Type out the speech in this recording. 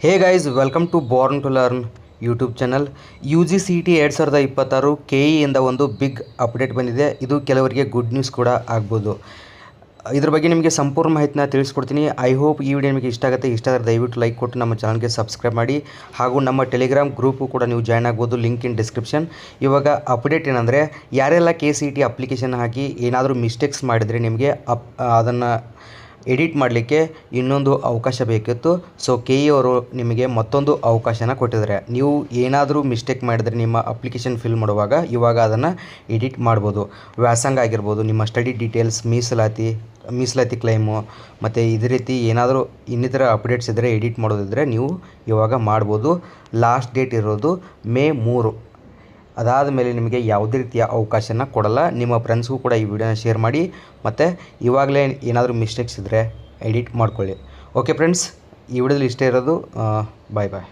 Hey guys, welcome to born to learn YouTube channel. UGCET 2026 KE ಇಂದ ಒಂದು big update ಬಂದಿದೆ. ಇದು ಕೆಲವರಿಗೆ ಗುಡ್ ನ್ಯೂಸ್ ಕೂಡ ಆಗ್ಬೋದು. ಇದ್ರ ಬಗ್ಗೆ ನಿಮಗೆ ಸಂಪೂರ್ಣ ಮಾಹಿತಿನ ತಿಳಿಸ್ಕೊಡ್ತೀನಿ. ಐ ಹೋಪ್ ಈ ವಿಡಿಯೋ ನಿಮಗೆ ಇಷ್ಟ ಆಗುತ್ತೆ. ಇಷ್ಟ ಆದರೆ ದಯವಿಟ್ಟು ಲೈಕ್ ಕೊಟ್ಟು ನಮ್ಮ ಚಾನಲ್ಗೆ ಸಬ್ಸ್ಕ್ರೈಬ್ ಮಾಡಿ. ಹಾಗೂ ನಮ್ಮ ಟೆಲಿಗ್ರಾಮ್ ಗ್ರೂಪು ಕೂಡ ನೀವು ಜಾಯ್ನ್ ಆಗ್ಬೋದು, ಲಿಂಕ್ ಇನ್ ಡಿಸ್ಕ್ರಿಪ್ಷನ್. ಇವಾಗ ಅಪ್ಡೇಟ್ ಏನಂದರೆ, ಯಾರೆಲ್ಲ KCET ಅಪ್ಲಿಕೇಶನ್ ಹಾಕಿ ಏನಾದರೂ ಮಿಸ್ಟೇಕ್ಸ್ ಮಾಡಿದರೆ ನಿಮಗೆ ಅದನ್ನು ಎಡಿಟ್ ಮಾಡಲಿಕ್ಕೆ ಇನ್ನೊಂದು ಅವಕಾಶ ಬೇಕಿತ್ತು. ಸೊ KE ಅವರು ನಿಮಗೆ ಮತ್ತೊಂದು ಅವಕಾಶನ ಕೊಟ್ಟಿದ್ದಾರೆ. ನೀವು ಏನಾದರೂ ಮಿಸ್ಟೇಕ್ ಮಾಡಿದರೆ ನಿಮ್ಮ ಅಪ್ಲಿಕೇಶನ್ ಫಿಲ್ ಮಾಡುವಾಗ ಇವಾಗ ಅದನ್ನು ಎಡಿಟ್ ಮಾಡ್ಬೋದು. ವ್ಯಾಸಂಗ ಆಗಿರ್ಬೋದು, ನಿಮ್ಮ ಸ್ಟಡಿ ಡೀಟೇಲ್ಸ್, ಮೀಸಲಾತಿ ಕ್ಲೈಮು ಮತ್ತು ಇದೇ ರೀತಿ ಏನಾದರೂ ಇನ್ನಿತರ ಅಪ್ಡೇಟ್ಸ್ ಇದ್ದರೆ ಎಡಿಟ್ ಮಾಡೋದಿದ್ದರೆ ನೀವು ಇವಾಗ ಮಾಡ್ಬೋದು. ಲಾಸ್ಟ್ ಡೇಟ್ ಇರೋದು May 3. ಅದಾದ ಮೇಲೆ ನಿಮಗೆ ಯಾವುದೇ ರೀತಿಯ ಅವಕಾಶನ ಕೊಡಲ್ಲ. ನಿಮ್ಮ ಫ್ರೆಂಡ್ಸ್ಗೂ ಕೂಡ ಈ ವಿಡಿಯೋನ ಶೇರ್ ಮಾಡಿ. ಮತ್ತು ಇವಾಗಲೇ ಏನಾದರೂ ಮಿಸ್ಟೇಕ್ಸ್ ಇದ್ದರೆ ಎಡಿಟ್ ಮಾಡ್ಕೊಳ್ಳಿ. ಓಕೆ ಫ್ರೆಂಡ್ಸ್, ಈ ವಿಡಿಯೋದಲ್ಲಿ ಇಷ್ಟೇ ಇರೋದು. ಬಾಯ್ ಬಾಯ್.